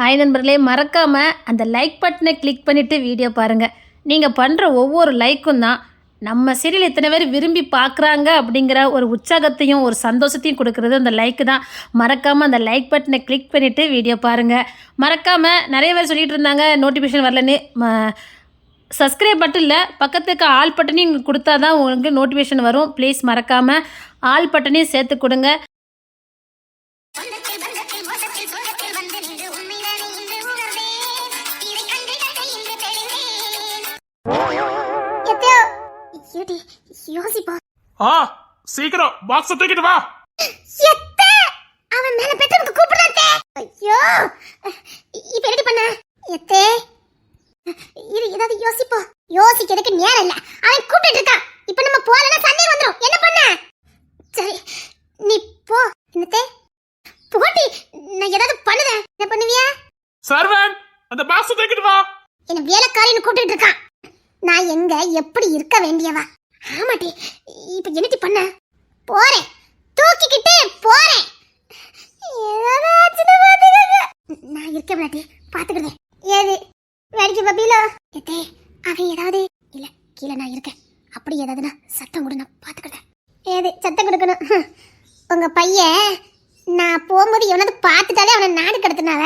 Hi நண்பர்களே, மறக்காமல் அந்த லைக் பட்டனை கிளிக் பண்ணிவிட்டு வீடியோ பாருங்கள். நீங்கள் பண்ணுற ஒவ்வொரு லைக்கும் தான் நம்ம சீரியல் இத்தனை பேர் விரும்பி பார்க்குறாங்க அப்படிங்கிற ஒரு உற்சாகத்தையும் ஒரு சந்தோஷத்தையும் கொடுக்குறது அந்த லைக்கு தான். மறக்காமல் அந்த லைக் பட்டனை கிளிக் பண்ணிவிட்டு வீடியோ பாருங்கள். மறக்காமல் நிறைய பேர் சொல்லிகிட்டு இருந்தாங்க நோட்டிஃபிகேஷன் வரலன்னு. சப்ஸ்கிரைப் மட்டும் இல்லை, பக்கத்துக்கு ஆல் பட்டனையும் கொடுத்தா தான் உங்களுக்கு நோட்டிஃபிகேஷன் வரும். ப்ளீஸ் மறக்காமல் ஆல் பட்டனையும் சேர்த்து கொடுங்க. சீக்கிரம் பாக்ஸ் தூக்கிட்டு வா. அவன் மேல பெட்ரூமுக்கு கூப்பிடுறானே. ஐயோ, இப்ப ரெடி பண்ண எத்தே. இது ஏதாவது யோசிப்போம். யோசிக்கிறதுக்கு நேரம் இல்ல. அவன் கூப்பிட்டு இருக்கான். இப்ப நம்ம போறனா சண்டை வந்துரும். என்ன பண்ண? சரி, நீ போ. என்னத்தே போடி, நான் ஏதாவது பண்ணுவேன். என்ன பண்ணுவியா? சர்வன், அந்த பாக்ஸ் தூக்கிட்டு வா. என்ன வேலைக்காரின்னு கூப்பிட்டு இருக்கான். நான் எங்க எப்படி இருக்க வேண்டியவா? ஆமாடி, இப்ப என்னடி பண்ண? போறேன், தூக்கிக்கிட்டு போறேன். நான் இருக்க மாட்டே, பாத்துக்கிறேன். ஏது வேடிக்கை பப்பிலோ? எத்தே, அவன் ஏதாவது இல்ல, கீழே நான் இருக்கேன். அப்படி ஏதாவதுன்னா சத்தம் கொடு, நான் பாத்துக்கிறேன். ஏது சத்தம் கொடுக்கணும்? உங்க பையன் நான் போகும்போது எவனாவது பார்த்துட்டாலே அவனை நாடு கடத்தினாவ.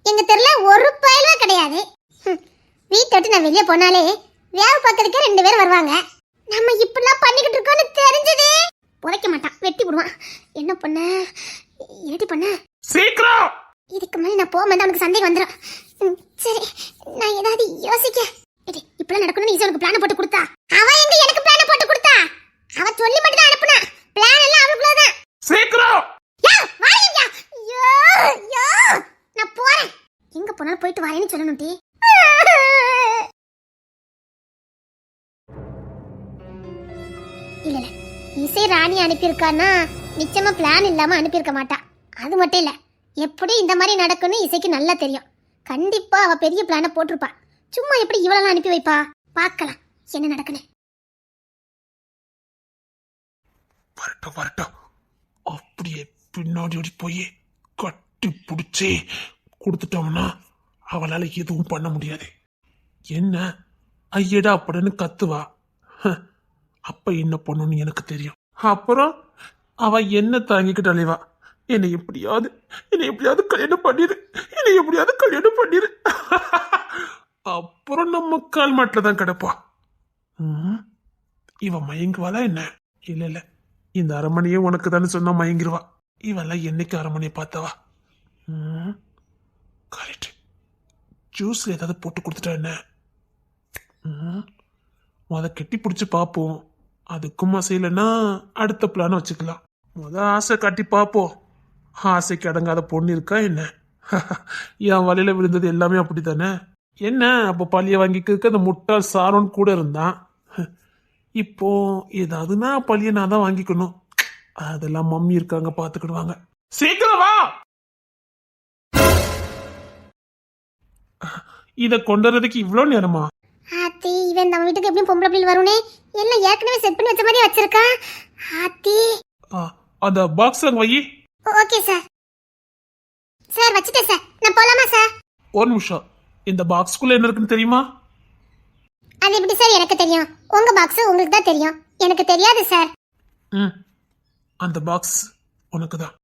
எங்க தெருல ஒரு பயலுமே கிடையாது. வீட்டை விட்டு நான் வெளியே போனாலே வேலை பார்க்கறதுக்கே 2 பேர் வருவாங்க. நம்ம இப்படிலாம் பண்ணிக்கிட்டு இருக்கோம்னு தெரிஞ்சதே புதைக்க மாட்டான், வெட்டி விடுவான். என்ன பண்ண? ஏடி பண்ண? சீக்கிரம். இதுக்கு மேலே நான் போகும்போது அவனுக்கு சந்தேகம் வந்துடும். சரி, நான் ஏதாவது யோசிக்க. இப்பெல்லாம் நடக்கணும்னு ஈஸ்வருக்கு பிளான் போட்டு கொடுத்தா. அவ எங்க எனக்கு பிளான் போட்டு கொடுத்தா? அவ சொல்லி மட்டும் தான் அனுப்புனா. பிளான் எல்லாம் அவளுக்குள்ளதான். சீக்கிரம். வாங்க. ஐயோ ஐயோ, நான் போறேன். எங்க போனாலும் போயிட்டு வரேன்னு சொல்லணும் டி. இல்ல, இசை ராணி அனுப்பியிருக்கான்னா நிச்சயமா பிளான் இல்லாம அனுப்பியிருக்க மாட்டா. அது மட்டும் இல்ல, எப்படி இந்த மாதிரி நடக்கும்னு இசைக்கு நல்லா தெரியும். கண்டிப்பா அவ பெரிய பிளான போட்டிருப்பா. சும்மா எப்படி இவளெல்லாம் அனுப்பி வைப்பா? பார்க்கலாம் என்ன நடக்குன்னு. வரட்டும் வரட்டும், அப்படியே பின்னாடி ஓடி போய் கட்டி பிடிச்சி கொடுத்துட்டோம்னா அவளால எதுவும் பண்ண முடியாது. என்ன ஐயடா அப்படின்னு கத்துவா. அப்ப என்ன பண்ணணும்னு எனக்கு தெரியும். அப்புறம் அவ என்ன தாங்கிக்கிட்டு அலைவா. என்னை எப்படியாவது கல்யாணம் பண்ணிரு, என்னை எப்படியாவது கல்யாணம் பண்ணிரு. அப்புறம் நம்ம கால் மாட்டில தான் கிடப்பா. இவ மயங்குவாளா என்ன? இல்ல, இந்த அரமனையே உனக்கு தானே சொன்னா மயங்கிருவா. இவெல்லாம் என்னைக்கு அரமனையை பார்த்தவா? கரெக்ட், ஜூஸ்ல ஏதாவது போட்டு கொடுத்துட்டா என்ன? முத கெட்டி பிடிச்சி பார்ப்போம். அதுக்கும் அசையிலன்னா அடுத்த பிளான வச்சுக்கலாம். முத ஆசை காட்டி பார்ப்போம். ஆசைக்கு அடங்காத பொண்ணு இருக்கா என்ன? என் வலையில விழுந்தது எல்லாமே அப்படித்தானே. என்ன அப்போ பழிய வாங்கிக்க அந்த முட்டாள் சாரோன்னு கூட இருந்தான். இப்போ ஏதாவதுன்னா பழிய நான் தான் வாங்கிக்கணும். அதெல்லாம் மம்மி இருக்காங்க, பாத்துக்கிடுவாங்க. சீக்கிரம் வா. இத கொண்டுறதுக்கு இவ்வளவு நேரமா? ஆத்தி, இவன் நம்ம வீட்டுக்கு எப்படியும் பொம்பளை பிள்ளை வரும்னே எல்லாம் ஏற்கனவே செட் பண்ணி வச்ச மாதிரி வச்சிருக்கான். ஆத்தி, அந்த பாக்ஸ் அங்க வை. Okay sir. சார் வச்சிட்டேன் சார், நான் போலாமா சார்? ஒரு நிமிஷம், இந்த பாக்ஸ்க்குள்ள என்ன இருக்குன்னு தெரியுமா? அது எப்படி சார் எனக்கு தெரியும்? உங்க பாக்ஸ் உங்களுக்கு தான் தெரியும், எனக்கு தெரியாது சார். அந்த பாக்ஸ் உனக்கு தான்.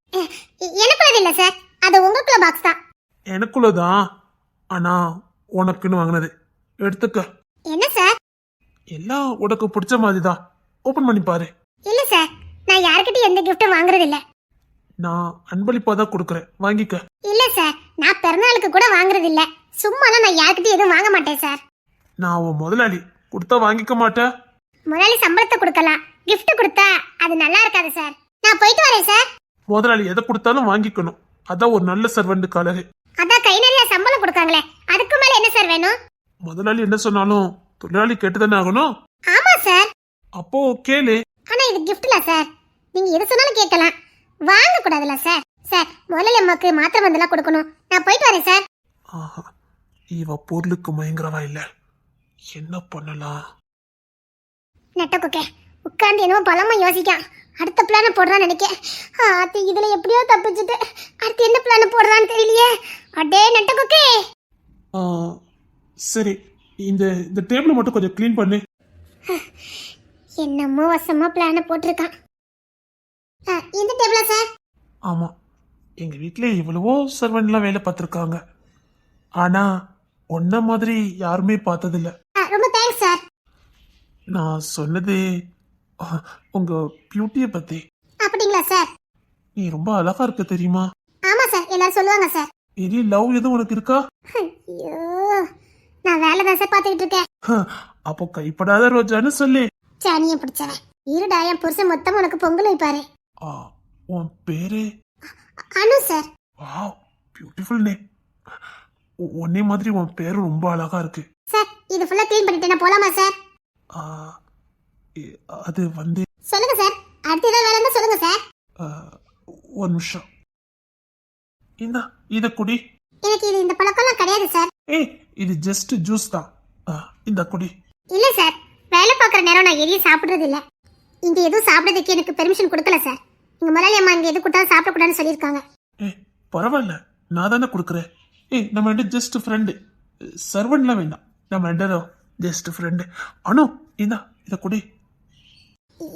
எனக்குள்ளது இல்ல சார், அது உங்களுக்குள்ள பாக்ஸ் தான். எனக்குள்ளதான், ஆனா உனக்குன்னு வாங்கினது. எடுத்துக்க. என்ன சார்? எல்லாம் உனக்கு பிடிச்ச மாதிரி தான். ஓபன் பண்ணி பாரு. இல்ல சார், நான் யார்கிட்டயும் எந்த கிஃப்டும் வாங்குறது இல்ல. நான் அன்பளிப்பா தான் கொடுக்கறேன், வாங்கிக்க. இல்ல சார், நான் பிறந்தநாளுக்கு கூட வாங்குறது இல்ல. சும்மாலாம் நான் யார்கிட்டயும் எதுவும் வாங்க மாட்டேன் சார். நான் உன் முதலாளி, கொடுத்தா வாங்கிக்க மாட்டேன். முதலாளி சம்பளத்தை கொடுக்கலாம், கிஃப்ட் கொடுத்தா அது நல்லா இருக்காது சார். நான் போயிட்டு வரேன் சார். முதலாளி எதை கொடுத்தாலும் வாங்கிக்கணும், அதான் ஒரு நல்ல சர்வெண்ட் அழகு. அதான் கை நிறைய சம்பளம் கொடுக்காங்களே, அதுக்கு மேல என்ன சார் வேணும்? முதலாளி என்ன சொன்னாலும் தொழிலாளி கேட்டுதானே ஆகணும். ஆமா சார். அப்போ கேளு. ஆனா இது கிஃப்ட்ல சார், நீங்க எது சொன்னாலும் கேட்கலாம், வாங்க கூடாதுல சார். சார், முதல்ல அம்மாக்கு மாத்திரை மருந்தெல்லாம் கொடுக்கணும். நான் போயிட்டு வரேன் சார். ஆஹா, இவ பொருளுக்கு மயங்கரவா இல்ல, என்ன பண்ணலாம்? நெட்டக்குக்கே உட்கார்ந்து என்னவோ பலமா யோசிக்கான். அடுத்த பிளான போடுறான்னு நினைக்க. இதுல எப்படியோ தப்பிச்சுட்டு அடுத்து என்ன பிளான போடுறான்னு தெரியலையே. அடே நட்ட குக்கி. ஆ, சரி இந்த இந்த டேபிளை மட்டும் கொஞ்சம் க்ளீன் பண்ணு. என்னமோ வசமா பிளான போட்டிருக்கான். இந்த டேபிளா சார்? ஆமா, எங்க வீட்டில் எவ்வளவோ சர்வெண்ட்லாம் வேலை பார்த்துருக்காங்க, ஆனா உன்ன மாதிரி யாருமே பார்த்ததில்ல. ரொம்ப தேங்க்ஸ் சார். நான் சொன்னது உங்க பியூட்டியை பத்தி. அப்படிங்களா சார்? நீ ரொம்ப அழகா இருக்க தெரியுமா? ஆமா சார், எல்லாரும் சொல்லுவாங்க சார். பெரிய லவ் எதுவும் உனக்கு இருக்கா? ஐயோ, நான் வேலை தான் சார் பார்த்துக்கிட்டு இருக்கேன். அப்போ கைப்படாத ரோஜான்னு சொல்லு. சாணியை பிடிச்சவன். இருடா, என் புருஷன் மொத்தம் உனக்கு பொங்கல் வைப்பாரு. ஆ, உன் பேரு? அனு சார். Wow, beautiful name. உன்னை மாதிரி உன் பேரு ரொம்ப அழகா இருக்கு. சார், இது ஃபுல்லா க்ளீன் பண்ணிட்டு நான் போலாமா சார்? ஆ, அது வந்து சொல்லுங்க சார், அடுத்து ஏதாவது வேலை இருந்தா சொல்லுங்க சார். ஆ, ஒரு நிமிஷம். இத குடி. எனக்கு இது இந்த பழக்கம்லாம் கிடையாது சார். ஏய், இது ஜஸ்ட் ஜூஸ் தான். இந்த குடி. இல்ல சார், வேலை பார்க்குற நேரம் நான் எதையும் சாப்பிடுறது இல்ல. இங்க எதுவும் சாப்பிடுறதுக்கு எனக்கு பெர்மிஷன் கொடுக்கல சார். எங்க முதலாளி அம்மா இங்க எது கொடுத்தாலும் சாப்பிடக்கூடாதுன்னு சொல்லியிருக்காங்க. ஏய், பரவாயில்ல, நான் தானே கொடுக்குறேன். ஏய், நம்ம ரெண்டு ஜஸ்ட் ஃப்ரெண்டு, சர்வன்ட்லாம் வேண்டாம். நம்ம ரெண்டு ஜஸ்ட் ஃப்ரெண்டு. அனு, இத குடி.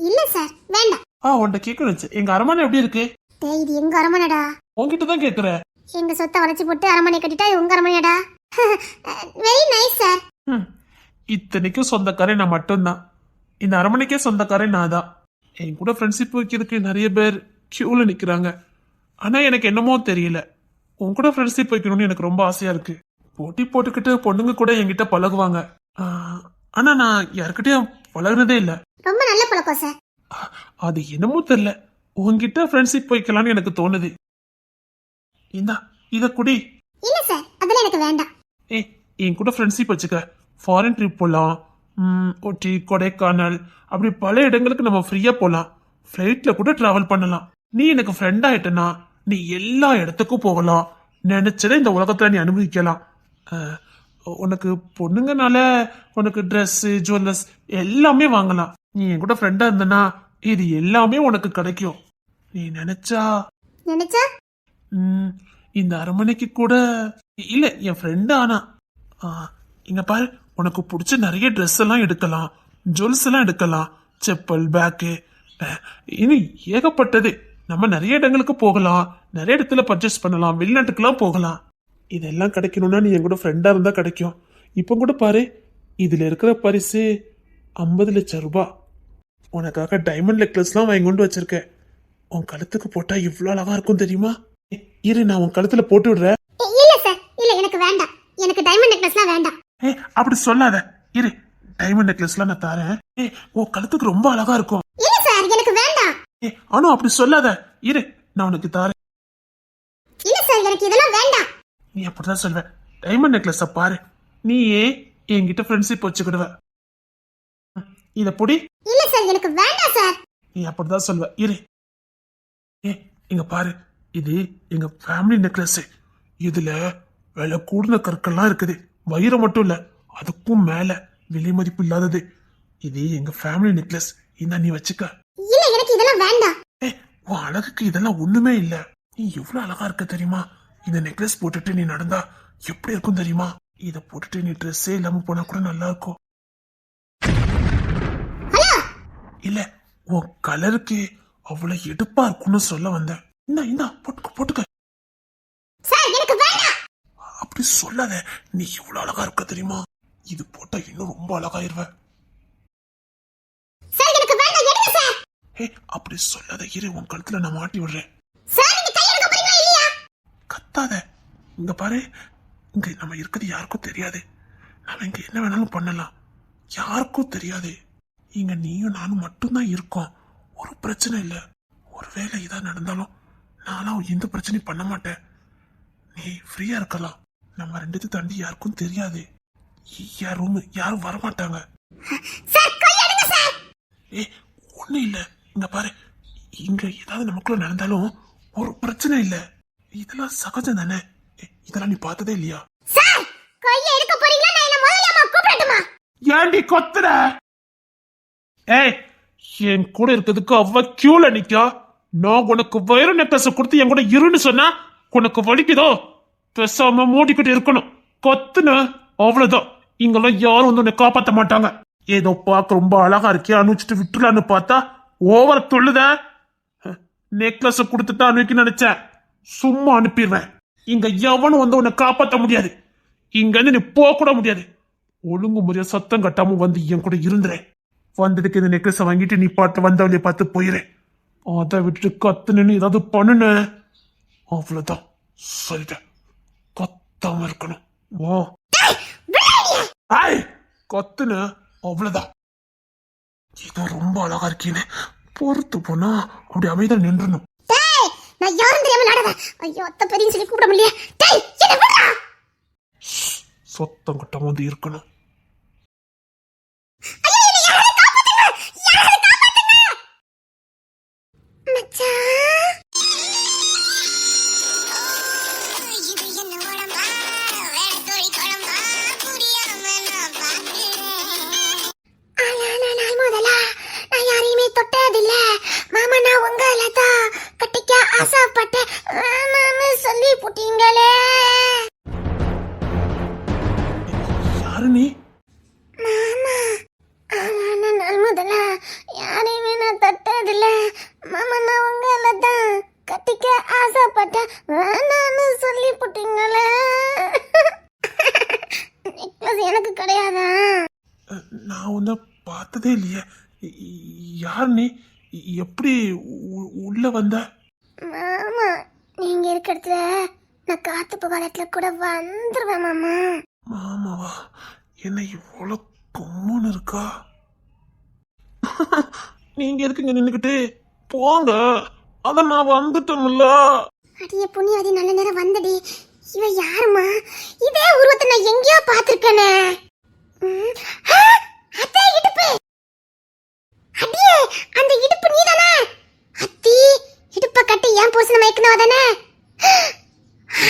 இல்ல சார், வேண்டாம். உன்கிட்ட கேட்கணும், எங்க அரண்மனை எப்படி இருக்கு? டேய், இது எங்க அரண்மனைடா? உன்கிட்ட தான் கேட்குறேன். எங்க சொத்தை வளைச்சு போட்டு அரண்மனை கட்டிட்டா இது உங்க அரண்மனையாடா? Very nice sir. இத்தனைக்கும் சொந்தக்காரன் நான் மட்டும்தான். இந்த அரண்மனைக்கே சொந்தக்காரன் நான் தான். என் கூட ஃப்ரெண்ட்ஷிப் வைக்கிறதுக்கு நிறைய பேர் கியூல நிக்கிறாங்க. ஆனா எனக்கு என்னமோ தெரியல, உன் கூட ஃப்ரெண்ட்ஷிப் வைக்கணும்னு எனக்கு ரொம்ப ஆசையா இருக்கு. போட்டி போட்டுக்கிட்டு பொண்ணுங்க கூட என்கிட்ட பழகுவாங்க. ஆனா நான் யாருக்கிட்டையும் பழகுனதே இல்ல. ரொம்ப நல்ல பழக்கம் சார். அது என்னமோ தெரியல, உன்கிட்ட ஃப்ரெண்ட்ஷிப் வைக்கலாம்னு எனக்கு தோணுது. இத குடி. இல்ல சார், அதெல்லாம் எனக்கு வேண்டாம். ஏய், என் கூட ஃப்ரெண்ட்ஷிப் வச்சுக்க. ஃபாரின் ட்ரிப் போகலாம், ஊட்டி, கொடைக்கானல், அப்படி பல இடங்களுக்கு நம்ம ஃப்ரீயா போகலாம். ஃப்ளைட்ல கூட டிராவல் பண்ணலாம். நீ எனக்கு ஃப்ரெண்ட் ஆயிட்டனா நீ எல்லா இடத்துக்கும் போகலாம். நினைச்சதை இந்த உலகத்துல நீ அனுபவிக்கலாம். உனக்கு பொண்ணுங்கனால உனக்கு ட்ரெஸ், ஜுவல்லர்ஸ் எல்லாமே வாங்கலாம். நீ என் கூட ஃப்ரெண்டா இருந்தனா இது எல்லாமே உனக்கு கிடைக்கும். நீ நினைச்சா இந்த அரண்மனைக்கு கூட இல்ல, என் ஃப்ரெண்டு. ஆனா இங்க பாரு, உனக்கு பிடிச்ச நிறைய ட்ரெஸ் எல்லாம் எடுக்கலாம், ஜுவல்ஸ் எல்லாம் எடுக்கலாம், செப்பல், பேக்கு, இன்னும் ஏகப்பட்டது. நம்ம நிறைய இடங்களுக்கு போகலாம், நிறைய இடத்துல பர்ச்சேஸ் பண்ணலாம், வெளிநாட்டுக்கெல்லாம் போகலாம். இதெல்லாம் கிடைக்கணும்னா நீ என் கூட ஃப்ரெண்டா இருந்தா கிடைக்கும். இப்போ கூட பாரு, இதுல இருக்கிற பரிசு 50 லட்சம் ரூபாய். உனக்காக டைமண்ட் நெக்லஸ்லாம் வாங்கி கொண்டு வச்சிருக்கேன். உன் கழுத்துக்கு போட்டா இவ்வளவு அழகா இருக்கும் தெரியுமா? இரு, நான் உன் கழுத்துல போட்டு விடுறேன். இல்ல சார், இல்ல எனக்கு வேண்டாம். எனக்கு டைமண்ட் நெக்லஸ்லாம் வேண்டாம். அப்படி சொல்லாத. இரு, டைமண்ட் நெக்லஸ்லாம் நான் தரேன். உன் கழுத்துக்கு ரொம்ப அழகா இருக்கும். இல்ல சார், எனக்கு வேண்டாம். ஆனா அப்படி சொல்லாத. இரு, நான் உனக்கு தரேன். இல்ல சார், எனக்கு இதெல்லாம் வேண்டாம். நீ அப்படிதான் சொல்வ. டைமண்ட் நெக்லஸ பாரு, நீயே என்கிட்ட ஃப்ரெண்ட்ஷிப் வச்சுக்கிடுவ. இத பொடி. இல்ல சார், எனக்கு வேண்டாம் சார். நீ அப்படிதான் சொல்வ. இரு, இங்க பாரு, இது எங்க ஃபேமிலி நெக்லஸ். இதுல விலை கூடின கற்கள்லாம் இருக்குது. வைரம் மட்டும் இல்ல, அதுக்கும் மேல விலை மதிப்பு இல்லாதது. இது எங்க ஃபேமிலி நெக்லஸ். இந்த நீ வச்சுக்க. இல்ல, எனக்கு இதெல்லாம் வேண்டாம். உன் அழகுக்கு இதெல்லாம் ஒண்ணுமே இல்ல. நீ எவ்வளவு அழகா இருக்க தெரியுமா? இந்த நெக்லஸ் போட்டுட்டு நீ நடந்தா எப்படி இருக்கும் தெரியுமா? இத போட்டுட்டு நீ ட்ரெஸ்ஸே இல்லாம போனா கூட நல்லா இருக்கும். இல்ல, உன் கலருக்கு அவ்வளவு எடுப்பா இருக்கும்னு சொல்ல வந்தேன். இந்தா போட்டுக்க போட்டுக்க. அப்படி சொல்லாத. நீ எவ்வளவு அழகா இருக்க தெரியுமா? இது போட்டா இன்னும் ரொம்ப அழகாயிருவ. அப்படி சொல்லாத. இரு, உன் கழுத்துல நான் மாட்டி விடுறேன். கத்தாத. இங்க பாரு, இங்க நம்ம இருக்கிறது யாருக்கும் தெரியாது. நம்ம இங்க என்ன வேணாலும் பண்ணலாம், யாருக்கும் தெரியாது. இங்க நீயும் நானும் மட்டும்தான் இருக்கோம். ஒரு பிரச்சனை இல்ல. ஒருவேளை இதா நடந்தாலும் நானும் எந்த பிரச்சனையும் பண்ண மாட்டேன். நீ ஃப்ரீயா இருக்கலாம். நம்ம ரெண்டு தாண்டி யாருக்கும் தெரியாது. யாரும் வரமாட்டாங்க. ஒண்ணு இல்ல. இங்க பாரு, இங்க ஏதாவது நமக்குள்ள நடந்தாலும் ஒரு பிரச்சனை இல்ல. இதெல்லாம் சகஜம் தானே? இதெல்லாம் நீ பார்த்ததே இல்லையா? ஏண்டி கொத்துற? என் கூட இருக்கிறதுக்கு அவ கியூல நிக்கா. நான் உனக்கு வைர நெக்லஸ் கொடுத்து என் கூட இருன்னு சொன்னா உனக்கு வலிக்குதோ? பேசாம மூடிக்கிட்டு இருக்கணும். கொத்துன அவ்வளவுதான். இங்கெல்லாம் யாரும் வந்து உன்னை காப்பாத்த மாட்டாங்க. ஏதோ பார்க்க ரொம்ப அழகா இருக்கே அனுப்பிச்சிட்டு விட்டுலான்னு பார்த்தா ஓவர் தொல்லுத. நெக்லஸ் கொடுத்துட்டு அனுப்பி நினைச்சேன். சும்மா அனுப்பிடுவேன். இங்க எவனும் வந்து உன்னை காப்பாத்த முடியாது. இங்க இருந்து நீ போக கூட முடியாது. ஒழுங்கு முறையா சத்தம் கட்டாம வந்து என் கூட இருந்துறேன். வந்ததுக்கு இந்த நெக்லஸை வாங்கிட்டு நீ பாட்டு வந்தவளைய பார்த்து போயிரு. அதை விட்டுட்டு கத்துன்னு ஏதாவது பண்ணுன அவ்வளவுதான். சொல்லிட்டேன், கத்தாம இருக்கணும். ஓ ஆய் கத்துன அவ்வளவுதான். ஏதோ ரொம்ப அழகா இருக்கீன்னு பொறுத்து போனா அப்படி அமைதியா நின்றணும். டேய் நான் யாரும் தெரியாம நாடத. ஐயோ அத்தை பெரியன்னு சொல்லி கூப்பிட முடியல. டேய் என்ன விடுடா. சத்தம் கட்டாம வந்து இருக்கணும். ஐயோ என்ன யாரை காப்பாத்துங்க. யாரை காப்பாத்துங்க. மச்சான் இது என்ன உடம்பா வேடத்தோடி குழம்பா புரியாம நான் பாக்குறேன். ஆனா நாள் முதலா நான் யாரையுமே தொட்டதில்ல. மாமா நான் உங்களை தான் கட்டிக்க ஆசைப்பட்டேன். வேணான்னு சொல்லி புட்டீங்களே. யாரு நீ? மாமா ஆனா நாள் முதலா யாரையுமே நான் தொட்டதில்ல. மாமா நான் உங்களை தான் கட்டிக்க ஆசைப்பட்டேன். வேணான்னு சொல்லி புட்டீங்களே. நெக்லஸ் எனக்கு கிடையாதா? நான் உன்னை பார்த்ததே இல்லையே. யார் நீ? எப்படி உள்ள வந்த? மாமா நீங்க இருக்க இடத்துல நான் காத்து போகாத இடத்துல கூட வந்துருவேன் மாமா. மாமாவா? என்ன இவ்வளவு கும்முன்னு இருக்கா? நீங்க எதுக்கு இங்க நின்னுக்கிட்டு போங்க. அத நான் வந்துட்டோம்ல. அடியே புண்ணியவதி நல்ல நேரம் வந்தடி. இவ யாருமா? இதே உருவத்தை நான் எங்கேயோ பார்த்திருக்கேனே. அத்தை இடுப்பு. அடியே அந்த இடுப்பு நீதானே? அத்தி இடுப்ப கட்டி ஏன் புருஷனை மயக்குனவ தானே?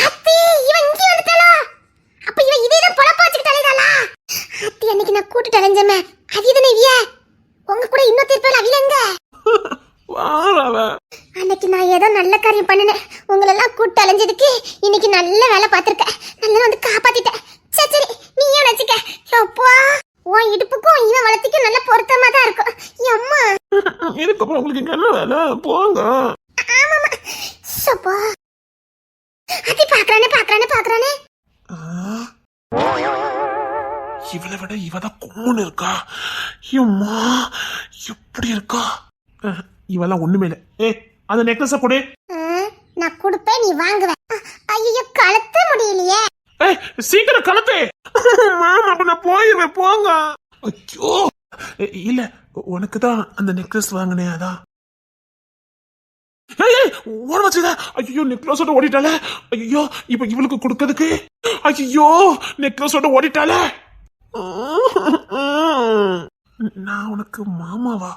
அத்தி இவ இங்க வந்துட்டாளா? அப்ப இவ இதேதான் பொழப்ப வச்சுக்கிட்டு அலைதாளா? அத்தி அன்னைக்கு நான் கூட்டிட்டு அலைஞ்சமே அதுதானே இவிய? உங்க கூட இன்னொரு பேர் அவிலங்க. வாரவ அன்னைக்கு நான் ஏதோ நல்ல காரியம் பண்ணினேன். உங்களெல்லாம் கூட்டு அலைஞ்சதுக்கு இன்னைக்கு நல்ல வேலை பார்த்திருக்கேன். நல்லா வந்து காப்பாத்திட்டேன். சரி சரி நீ ஏன் வச்சுக்க. அப்பா உன் இடுப்புக்கும் இவன் வளர்த்திக்கும் நல்ல பொருத்தமா தான் இருக்கும். அம்மா இதுக்கப்புறம் உங்களுக்கு இங்க என்ன வேலை? போங்க. ஆமாமா சப்பா அது பாக்குறானே. இவளை விட இவதான் கும்முன்னு இருக்கா. அம்மா எப்படி இருக்கா? இவெல்லாம் ஒண்ணுமே இல்ல. அந்த நெக்லஸ கொடு. நான் கொடுப்பேன் நீ வாங்குவ. ஐயோ கலத்த முடியலையே. சீக்கிரம் கலத்து. மாமா அப்ப நான் போயிருவேன். போங்க. ஐயோ இல்ல உனக்கு தான் அந்த நெக்லஸ் வாங்கினேன். அதான் ஓட வச்சுதா. ஐயோ நெக்லஸோட ஓடிட்டால. ஐயோ இப்ப இவளுக்கு கொடுக்கறதுக்கு. ஐயோ நெக்லஸோட ஓடிட்டால. நான் உனக்கு மாமாவா?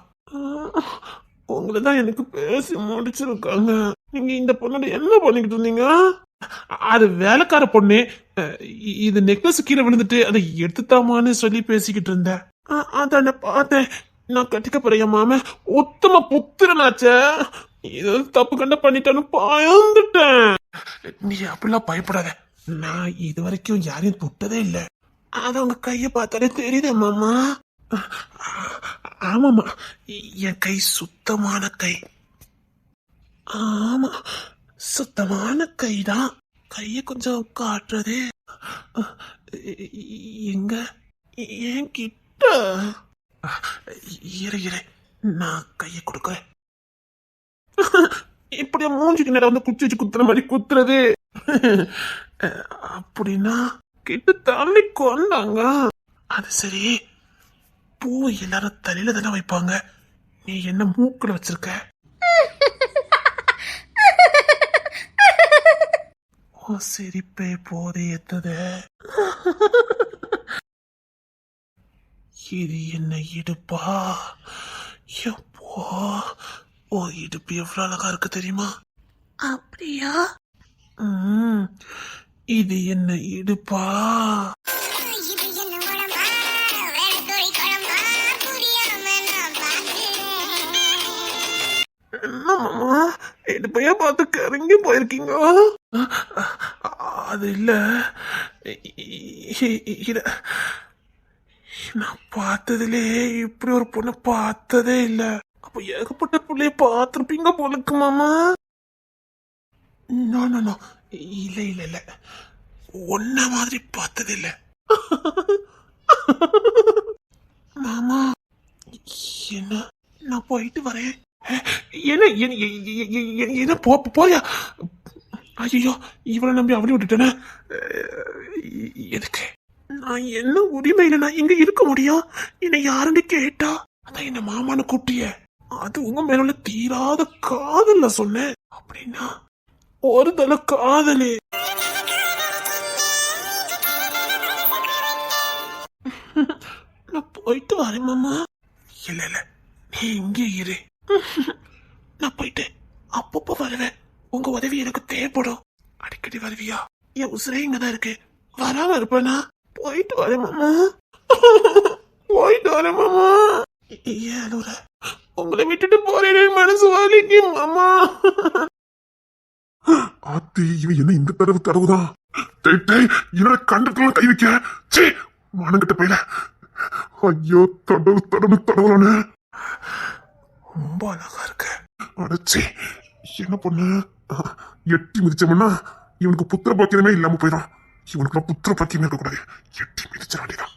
உங்களதான் எனக்கு பேசி முடிச்சிருக்காங்க. நீங்க இந்த பொண்ணோட என்ன பண்ணிக்கிட்டு இருந்தீங்க? அது வேலைக்கார பொண்ணு. இது நெக்லஸ் கீழே விழுந்துட்டு அதை எடுத்துத்தாமான்னு சொல்லி பேசிக்கிட்டு இருந்தேன். அதான் பார்த்தேன். நான் கட்டிக்க போறேன் மாம உத்தம புத்திரனாச்ச. இது தப்பு கண்ட பண்ணிட்டான்னு பயந்துட்டேன். நீ அப்படிலாம் பயப்படாத. நான் இது வரைக்கும் யாரையும் தொட்டதே இல்லை. அது அவங்க கைய பார்த்தாலே தெரியுதே மாமா. ஆமாமா என் கை சுத்தமான கை. ஆமா சுத்தமான கைதான். கைய கொஞ்சம் காட்டுறதே. எங்க என் கிட்ட இரு நான் கைய கொடுக்கறேன். இப்படியா மூஞ்சிக்கு நேரம் வந்து குச்சி வச்சு குத்துற மாதிரி குத்துறது? அப்படின்னா கிட்ட தள்ளி கொண்டாங்க. அது சரி, பூ எல்லாரும் தலையில தானே வைப்பாங்க. நீ என்ன மூக்குல வச்சிருக்க? ஓ சிரிப்பே போதே எத்தது. இது என்ன இடுப்பா? எப்போ ஓ இடுப்பு எவ்வளவு அழகா இருக்கு தெரியுமா? அப்படியா? இது என்ன இடுப்பா? என்ன மாமா இடுப்பைய பார்த்து கறங்கி போயிருக்கீங்க? அது இல்ல இத நான் பார்த்ததுலே இப்படி ஒரு பொண்ணை பார்த்ததே இல்ல. அப்ப ஏகப்பட்ட பிள்ளைய பார்த்திருப்பீங்க போலுக்கு மாமா. நோ நோ நோ, இல்ல இல்ல இல்ல, ஒன்ன மாதிரி பார்த்தது இல்ல மாமா. என்ன நான் போயிட்டு வரேன். என்ன என்ன போறியா? ஐயோ, இவளை நம்பி அவளை விட்டுட்டேன. எதுக்கு? நான் என்ன உரிமையில நான் இங்க இருக்க முடியும்? என்னை யாருன்னு கேட்டா அதான் என்ன மாமான்னு கூப்பிட்டிய. அது உங்க மேல தீராத காதல்ல சொன்னேன். அப்படின்னா ஒரு தலை காதலு. நான் போயிட்டு வரேன் மாமா. இல்ல இல்ல, நீ இங்கே இரு. நான் போயிட்டு அப்பப்போ வருவேன். உங்க உதவி எனக்கு தேவைப்படும். அடிக்கடி வருவியா? என் உசுரே இங்கதான் இருக்கு. வராம இருப்பேனா? போயிட்டு வரேன் மாமா. போயிட்டு வரேன் மாமா. ஏன் அழுற? உங்களை விட்டுட்டு போறேன், மனசு வலிக்கு மாமா. ஆத்தி, இவன் என்ன இந்த தடவுதான்? என்னோட கண்டத்துல கை வைக்க மானங்கிட்ட போயில. ஐயோ, தடவுறானே. ரொம்ப அழகா இருக்க. அடைச்சி, என்ன பொண்ணு எட்டி மிதிச்சோம்னா இவனுக்கு புத்திர பாக்கியமே இல்லாம போயிடும். இவனுக்கு புத்திர பாக்கியமே இருக்கக்கூடாது. எட்டி மிதிச்ச வேண்டியதான்.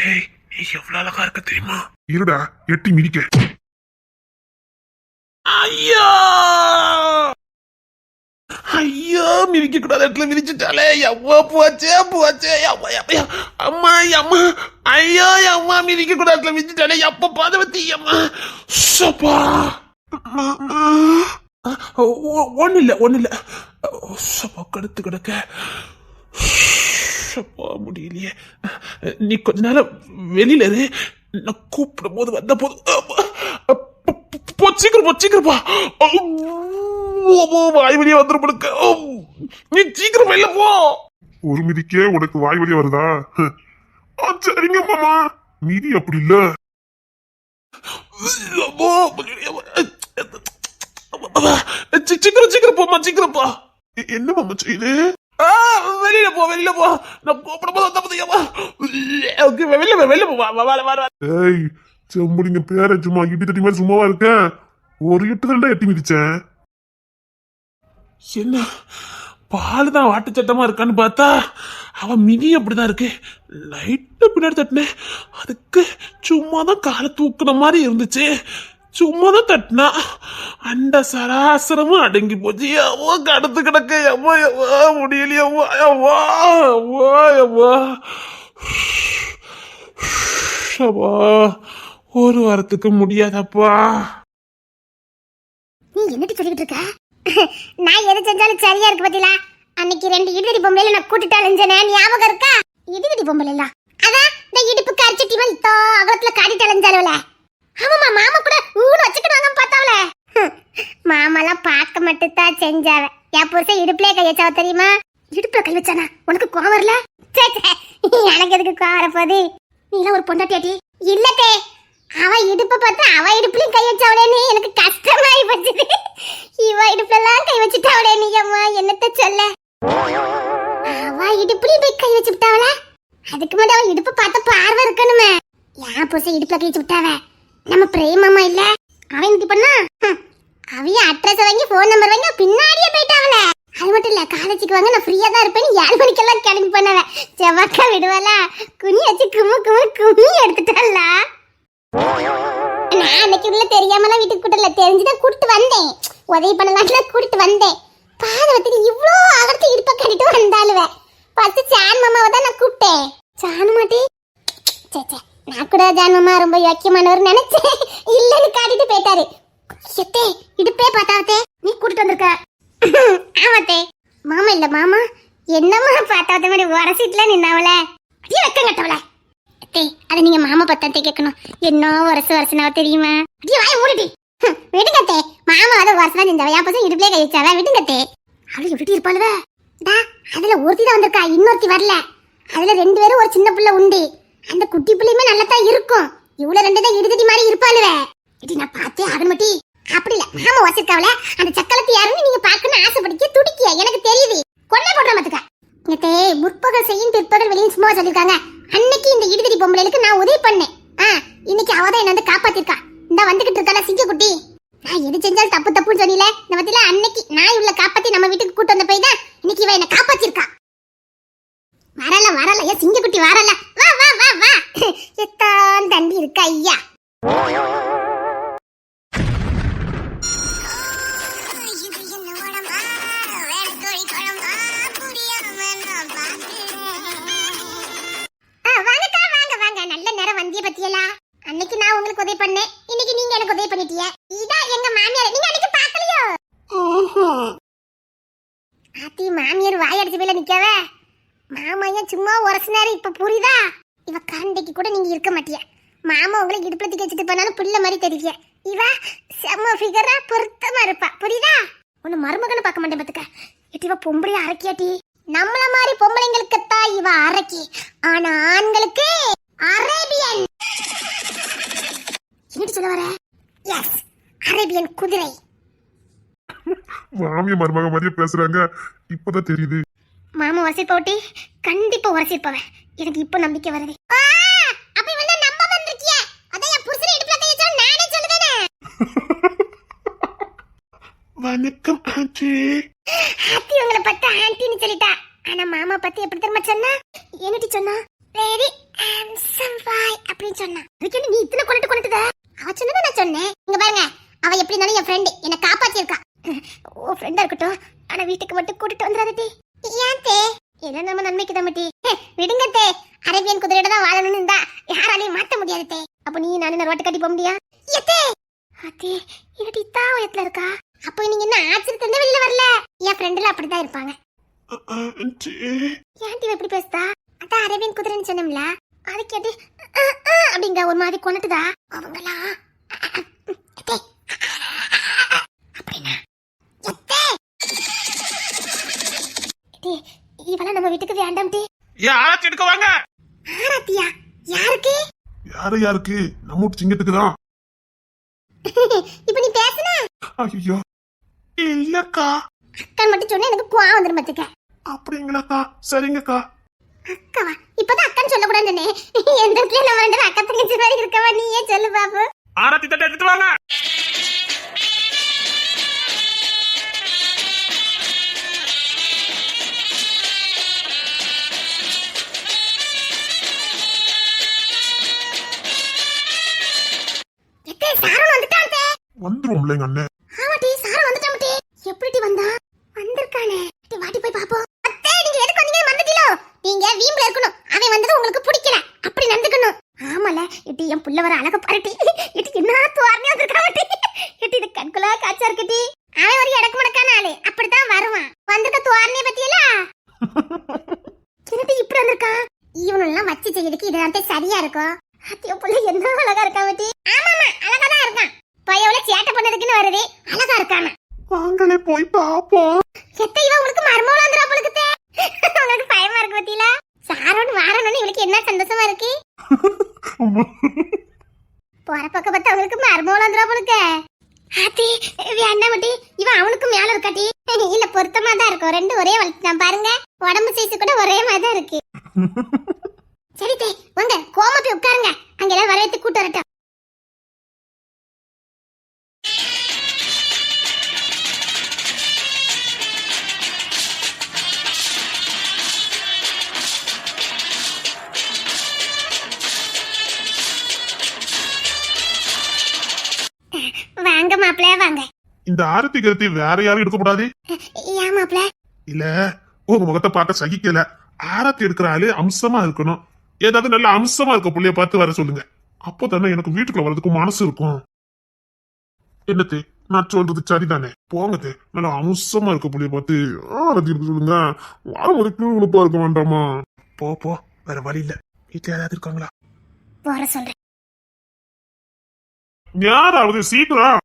ஏய், நீ எவ்வளவு அழகா இருக்க தெரியுமா? இருடா, எட்டி மிதிக்க. ஐயோ ஐயோ, மிதிக்க கூடாத இடத்துல மிதிச்சுட்டாலே. எவ்வளோ போச்சே போச்சே. அம்மா அம்மா, ஐயோ அம்மா, மிதிக்க கூடாத இடத்துல மிதிச்சுட்டாலே. எப்ப பாதவத்தி அம்மா. சப்பா, ஒண்ணு இல்ல. சப்பா, கடுத்து கிடக்க. சப்பா, முடியலையே. நீ கொஞ்ச நேரம் வெளியில இரு. நான் கூப்பிடும் போது வந்த போது சீக்கிரப்பா. வாய் வழியா வந்துருப்படுக்க. நீ சீக்கிரம் வெளில போ. ஒரு மிதிக்கே உனக்கு வாய் வழியா வருதா? சரிங்க மாமா, மிதி அப்படி இல்ல. சீக்கிரம் போமா, சீக்கிரப்பா. என்ன மாமா செய்யுது? வெளியில போ. நான் கூப்பிடும் போது வெளில போ. ஏய், செம்புடிங்க பேர சும்மா இட்டி தட்டி மாதிரி சும்மாவா இருக்க? ஒரு எட்டு தாண்டா எட்டி மிதிச்சேன். என்ன பால் தான் வாட்டு சட்டமா இருக்கான்னு பார்த்தா அவன் மிதி அப்படிதான் இருக்கு. லைட்டா பின்னாடி தட்டினேன். அதுக்கு சும்மா தான் காலை தூக்குன மாதிரி இருந்துச்சு. சும்மா தான் தட்டினா அண்ட சராசரமும் அடங்கி போச்சு. எவ்வளோ கடத்து கிடக்க. எவ்வளோ முடியலையே. ஒரு வாரத்துக்கு முடியாதப்பா. நீ என்னட்டு சொல்லிட்டு இருக்க? நான் எது செஞ்சாலும் சரியா இருக்கு பத்திலா. அன்னைக்கு 2 இடுதடி பொம்பளைல நான் கூட்டிட்டு அலைஞ்சேனே, ஞாபகம் இருக்கா? இடுதடி பொம்பளை இல்ல, அதான் இந்த இடுப்பு கரிச்சட்டி மாதிரி தோ அகலத்துல காட்டிட்டு அலைஞ்சாலுவல. ஆமாமா, மாமா கூட ஊன வச்சுக்கிட்டாங்க பார்த்தாவல. மாமாலாம் பார்க்க மட்டும் தான் செஞ்சாவ. என் புருஷன் இடுப்புலயே கை வச்சாவ தெரியுமா? இடுப்புல கை வச்சானா? உனக்கு கோவம் வரல? எனக்கு எதுக்கு கோவம் வரப்போகுது? நீ எல்லாம் ஒரு பொண்டாட்டியாட்டி இல்லத்தே. அவ இடுப்ப பார்த்து அவ இடுப்புலயும் கை வச்சாவளேன்னு எனக்கு கஷ்டமாயி போச்சு. இவ இடுப்புலாம் கை வச்சுட்டாவளே. நீ அம்மா என்னத்த சொல்ல? அவ இடுப்புலயும் போய் கை வச்சு விட்டாவல. அதுக்கு முன்னாடி அவ இடுப்பு பார்த்த பார்வை இருக்கணுமே. என் புருஷன் இடுப்புல கை வச்சு விட்டாவ. நம்ம பிரேமாமா இல்ல, அவன் இப்படி பண்ணா. அவைய அட்ரஸ் வாங்கி போன் நம்பர் வாங்கி பின்னாடியே போயிட்டாவல. அது மட்டும் இல்ல, காலேஜுக்கு வாங்க நான் ஃப்ரீயா தான் இருப்பேன். 7 மணிக்கெல்லாம் கிளம்பி பண்ணவ. செவ்வாக்கா விடுவாளா? குனி வச்சு கும்மி எடுத்துட்டாள. நான் அன்னைக்கு உள்ள தெரியாமலாம் வீட்டுக்கு கூட்டல, தெரிஞ்சுதான் கூட்டிட்டு வந்தேன். உதவி பண்ணலாம்னு கூட்டிட்டு வந்தேன். பாதவத்திரி இவ்வளோ அகலத்து இடுப்ப கட்டிட்டு வந்தாளுவ. ஃபர்ஸ்ட் சான் மாமாவை தான் நான் கூப்பிட்டேன். சானு மாட்டி சே நான் கூட ஜான் மாமா ரொம்ப யோக்கியமானவர் நினைச்சேன். இல்லன்னு காட்டிட்டு போயிட்டாரு. எத்தே இடுப்பே பார்த்தாவத்தே நீ கூட்டிட்டு வந்திருக்க. ஆமாத்தே. மாமா இல்ல மாமா என்னம்மா பார்த்தாவத்த மாதிரி உரசிட்டுல நின்னாவல. அப்படியே வெக்கம் கட்டவல. அதை நீங்க மாமா பத்தாத்தே கேட்கணும். என்ன வருஷனாவ தெரியுமா? அப்படியே வாய மூடிட்டி. விடுங்கத்தே, மாமா அதை வருஷம் தான் செஞ்சவ. என் பசங்க இடுப்புலயே கை வச்சாவ. விடுங்கத்தே. அவளை எப்படி இருப்பாளுவ? அதுல ஒருத்தி தான் வந்திருக்கா, இன்னொருத்தி வரல. அதுல 2 பேரும் ஒரு சின்ன பிள்ளை உண்டு. அந்த குட்டி பிள்ளையுமே நல்லா தான் இருக்கும். இவ்வளவு 2 தான் இடுதடி மாதிரி இருப்பாளுவ. இது நான் பார்த்தே ஆகணுமட்டி. ஆமா வச்சிருக்காவல அந்த சக்கலத்தை யாருன்னு நீங்க பார்க்கணும் ஆசைப்படிக்க துடிக்கிய எனக்கு தெரியுது கொல்ல போடுற மத்துக்க நேத்தே முற்பகல் செய்யும் பிற்பகல் வெளியும் சும்மா சொல்லிருக்காங்க அன்னைக்கு இந்த இடுதடி பொம்பளைகளுக்கு நான் உதவி பண்ணேன் இன்னைக்கு அவதான் என்ன வந்து காப்பாத்திருக்கா இந்த வந்துகிட்டு இருக்கால சிங்கக்குட்டி நான் எது செஞ்சாலும் தப்பு தப்புன்னு சொன்னீல இந்த பத்தில அன்னைக்கு நான் இவளை காப்பாத்தி நம்ம வீட்டுக்கு கூட்டு வந்த போய் தான் இன்னைக்கு இவ என்ன காப்பாத்திருக்கா வரல ஏன் சிங்கக்குட்டி வரல வா வா வா வா எத்தான் தண்டி இருக்கா ஐயா நல்ல நேரம் வந்திய பத்தியலா அன்னைக்கு நான் உங்களுக்கு உதவி பண்ணேன் இன்னைக்கு நீங்க எனக்கு உதவி பண்ணிட்டீங்க இதான் எங்க மாமியார் நீங்க அன்னைக்கு பார்க்கலையோ ஆத்தி மாமியார் வாய் அடிச்சு போயில நிக்கவே மாமா சும்மா உரசினாரு இப்ப புரியுதா இவ கரண்டைக்கு கூட நீங்க இருக்க மாட்டிய மாமா உங்களை இடுப்புல தூக்கி வச்சுட்டு போனாலும் புள்ள மாதிரி தெரியுங்க இவ செம்ம ஃபிகரா பொருத்தமா இருப்பா புரியுதா உன்னை மருமகனை பார்க்க மாட்டேன் பாத்துக்க இவ பொம்பளைய அரைக்கியாட்டி நம்மள மாதிரி பொம்பளைங்களுக்கு தான் இவ அரைக்கி ஆனா ஆண்களுக்கு அரேபியன் என்ன சொல்ல வர எஸ் அரேபியன் குதிரை மாமிய மருமக மாதிரியே பேசுறாங்க இப்பதான் தெரியுது மாமா வசிப்போட்டி கண்டிப்பா உரசிப்பவன் எனக்கு இப்ப நம்பிக்கை வருது அப்ப இவன் நம்ப வந்திருக்கிய அதான் என் புருஷனை இடுப்புல கை வச்சா நானே சொல்லுதேனே வணக்கம் ஆண்டி ஆத்தி உங்களை பத்தி ஆண்டின்னு சொல்லிட்டா ஆனா மாமா பத்தி எப்படி தெரியுமா சொன்னா என்னடி சொன்னா வெரி ஹேண்ட்ஸம் பாய் அப்படின்னு சொன்னா அதுக்கு என்ன நீ இத்தனை கொண்டுட்டுதா அவ சொன்னதை நான் சொன்னேன் இங்க பாருங்க அவ எப்படி இருந்தாலும் என் ஃப்ரெண்ட் என்ன காப்பாத்திருக்கா ஓ ஃப்ரெண்டா இருக்கட்டும் ஆனா வீட்டுக்கு மட்டும் கூட்டிட்டு வந்துடாதே ஏன் தே என்ன நம்ம நன்மைக்கு தான் மட்டி விடுங்க தே அரேபியன் குதிரையோட தான் வாழணும்னு இருந்தா யாராலையும் மாத்த முடியாது தே அப்ப நீ நானே ரோட்டை கட்டி போக முடியா ஏத்தே அத்தே என்னடி தாவயத்துல இருக்கா அப்போ நீங்க என்ன ஆச்சரியத்துல வெளியில வரல என் ஃப்ரெண்ட்ல அப்படிதான் இருப்பாங்க ஆண்டி ஏன்டி எப்படி பேசுதா அதான் அரேபியன் குதிரைன்னு சொன்னோம்ல அது கேட்டு அப்படிங்க ஒரு மாதிரி கொண்டுட்டுதா அவங்களா அப்படின்னா இவெல்லாம் நம்ம வீட்டுக்கு வேண்டாம் டி யாராச்சும் எடுக்க வாங்க ஆராத்தியா யாருக்கு யாருக்கு நம்ம வீட்டு சிங்கத்துக்கு தான் இப்ப நீ பேசுன ஐயோ இல்லக்கா அக்கா மட்டும் சொன்னா எனக்கு கோவம் வந்துரும் பாத்துக்க அப்படிங்களாக்கா சரிங்கக்கா அக்காவா இப்பதான் அக்கான்னு சொல்ல கூடாதுன்னு எந்த இடத்துல நம்ம ரெண்டு அக்கா தங்கச்சி மாதிரி இருக்கவா நீயே சொல்லு பாப்பு ஆராத்தி தட்டை எடுத்துட்டு வாங்க எத்தே சாரன் வந்துட்டான்டே வந்துருவோம்ல எங்க அண்ணன் ஆமாடி சாரன் வந்துட்டான்டி எப்படிடி வந்தா வந்திருக்கானே டி வாடி போய் பாப்போம் அத்தை நீங்க எதுக்கு வந்தீங்க மறந்துட்டீங்களோ நீங்க வீம்புல இருக்கணும் அவன் வந்தது உங்களுக்கு பிடிக்கல அப்படி நடந்துக்கணும் ஆமால இட்டி என் புள்ள வர அழக பாருட்டி இட்டி என்ன துவாரனே வந்திருக்காவட்டி இட்டி இது கண்குலா காச்சா இருக்கட்டி அவன் ஒரு இடக்கு மடக்கான ஆளு அப்படித்தான் வருவான் வந்திருக்க துவாரனே பத்தியல கிணட்டி இப்படி வந்திருக்கான் இவனெல்லாம் வச்சு செய்யறதுக்கு இதெல்லாம் சரியா இருக்கும் அத்திய புள்ள என்ன அழகா இருக்காவட்டி ஆமாமா அழகா தான் இருக்கான் பையவள சேட்டை பண்ணதுக்குன்னு வருது அழகா இருக்கான வாங்களே போய் பாப்போம் எத்த இவ உங்களுக்கு மர்மோல வந்துறா போலுக்குதே உங்களுக்கு பயமா இருக்கு பத்தியல சாரோன் வாரணும்னு இவளுக்கு என்ன சந்தோஷமா இருக்கு போற பக்கம் பார்த்தா அவங்களுக்கு மர்மோல வந்துறா போலுக்கு ஆத்தி வேண்டாம் மட்டி இவன் அவனுக்கு மேல இருக்காட்டி இல்ல பொருத்தமா தான் இருக்கும் ரெண்டு ஒரே வளர்த்துதான் பாருங்க உடம்பு சைஸ் கூட ஒரே மாதிரி தான் இருக்கு சரி தே வாங்க கோமா போய் உட்காருங்க அங்க எல்லாம் வரவேற்று கூட்டு வரட்டும் வாங்க மாப்பிள்ள வாங்க இந்த ஆரத்தி கருத்தி வேற யாரும் எடுக்கக்கூடாது ஏன் மாப்பிள்ள இல்ல உங்க முகத்தை பார்க்க சகிக்கல ஆரத்தி எடுக்கிற ஆளு அம்சமா இருக்கணும் ஏதாவது நல்ல அம்சமா இருக்க புள்ளைய பார்த்து வர சொல்லுங்க அப்போ தானே எனக்கு வீட்டுக்குள்ள வர்றதுக்கு மனசு இருக்கும் என்னத்தே நான் சொல்றது சரிதானே போங்கத்தே நல்ல அம்சமா இருக்க புள்ளைய பார்த்து ஆரத்தி எடுக்க சொல்லுங்க வாரமுறைக்கு உழுப்பா இருக்க வேண்டாமா போ வேற வழி இல்ல வீட்டுல யாராவது இருக்காங்களா போற சொல்றேன் யாராவது சீக்கிரம்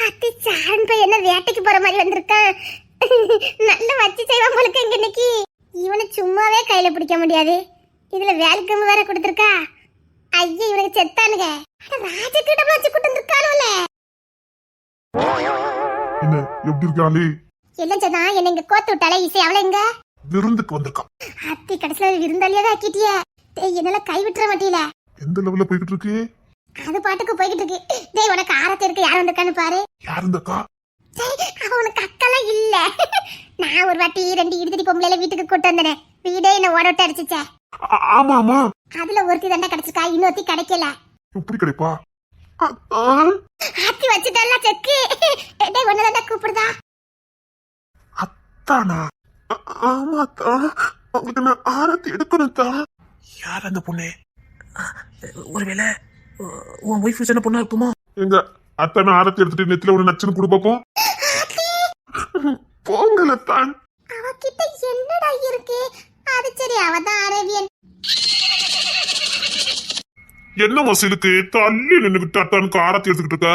அத்தி சாரன் போய் என்ன வேட்டைக்கு போற மாதிரி வந்திருக்கான் நல்ல வச்சு செய்வான் போலுக்கு இங்க இன்னைக்கு இவனை சும்மாவே கையில பிடிக்க முடியாது இதுல வேலைக்கு வேற கொடுத்துருக்கா ஐயா இவனுக்கு செத்தானுங்க ராஜகிட்ட வச்சு கூட்டு வந்திருக்கானுல என்ன எப்படி இருக்காளே? இல்லச்சதா என்ன இங்க கோத்து விட்டாலே இசை அவளை எங்க விருந்துக்கு வந்திருக்கான். அத்தி கடைசியில விருந்தாளியா தான் ஆக்கிட்டியே. டேய் என்னால கை விட்டுற மாட்டீல. எந்த லெவல்ல போய்கிட்டு இருக்கு? அது பாட்டுக்கு போய்கிட்டு இருக்கு. டேய் உனக்கு ஆரத்தி இருக்கு யார் வந்திருக்கான்னு பாரு. யார் இந்த அக்கா? அவ உனக்கு அக்கெல்லாம் இல்ல. நான் ஒரு வாட்டி 2 இடுதடி பொம்பளைல வீட்டுக்கு கூட்டு வந்தனே. வீடே என்ன ஓட விட்டு அடிச்சுச்சே. ஆமா ஆமா. அதுல ஒருத்தி தண்டை கிடைச்சிருக்கா, இன்னொருத்தி கிடைக்கல. எப்படி கிடைப்பா? ஆத்தி வச்சுட்டல்ல செக்கு. டேய் ஒன்னு தான் கூப்பிடுதா. அத்தானா? ஆமா அத்தா. உங்களுக்கு நான் ஆரத்தி எடுக்கணும் தான். யார் அந்த பொண்ணு? ஒருவேளை உன் ஒய்ஃப் சொன்ன பொண்ணா இருக்குமோ? எங்க அத்தான ஆரத்தி எடுத்துட்டு நெத்தில ஒரு நச்சுன்னு கொடு பாப்போம். போங்கல தான். அவகிட்ட என்னடா இருக்கு? அது சரி அவதான் அரேபியன். என்ன மசிலுக்கு தள்ளி நின்னுகிட்டு அத்தானுக்கு ஆரத்தி எடுத்துக்கிட்டு இருக்க?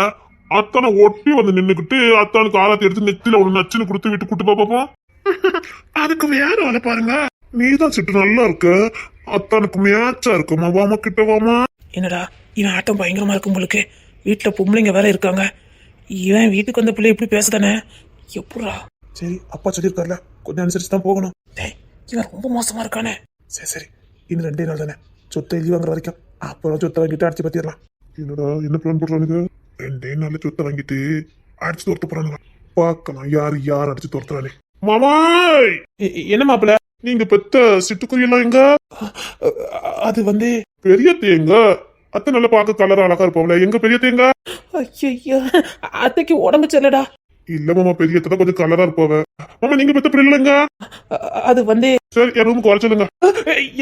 அத்தானை ஒட்டி வந்து நின்னுகிட்டு அத்தானுக்கு ஆரத்தி எடுத்து நெத்தில ஒரு நச்சுன்னு கொடுத்து விட்டு கூட்டு பாப்போம். அதுக்கு வேற வேலை பாருங்க. நீதான் சிட்டு நல்லா இருக்க. அத்தானுக்கு மேட்சா இருக்குமா? வாமா கிட்ட வாமா. என்னடா இவன் ஆட்டம் பயங்கரமா இருக்கும் உங்களுக்கு. வீட்டுல பொம்பளைங்க வேற இருக்காங்க. இவன் வீட்டுக்கு வந்த பிள்ளை எப்படி பேசுதானே? எப்படா? சரி அப்பா சொல்லியிருக்காருல, கொஞ்சம் அனுசரிச்சு தான் போகணும். டேய் இவன் ரொம்ப மோசமா இருக்கானே. சரி சரி இன்னும் 2 நாள் தானே, சொத்தை எழுதி வாங்குற வரைக்கும். அப்புறம் சொத்தை வாங்கிட்டு அடிச்சு பத்திடலாம். என்னடா என்ன பிளான் போடுறானுங்க? 2 நாள்ல சொத்தை வாங்கிட்டு அடிச்சு துரத்து போறானுங்க. பாக்கலாம் யார் அடிச்சு துரத்துறானே. மாமாய் என்ன மாப்பிள்ள? நீங்க பெத்த சிட்டுக்குரியெல்லாம் எங்க? அது வந்து பெரிய தேங்க. அத்தை நல்லா பார்க்க கலர் அழகா இருப்பாங்களே, எங்க பெரிய தேங்க? ஐயோ அத்தைக்கு உடம்பு சரியில்லடா. இல்ல மாமா, பெரிய தான் கொஞ்சம் கலரா இருப்பாவ. மாமா நீங்க பெத்த பிள்ளைங்க? அது வந்து சரி என் ரூமுக்கு வர சொல்லுங்க.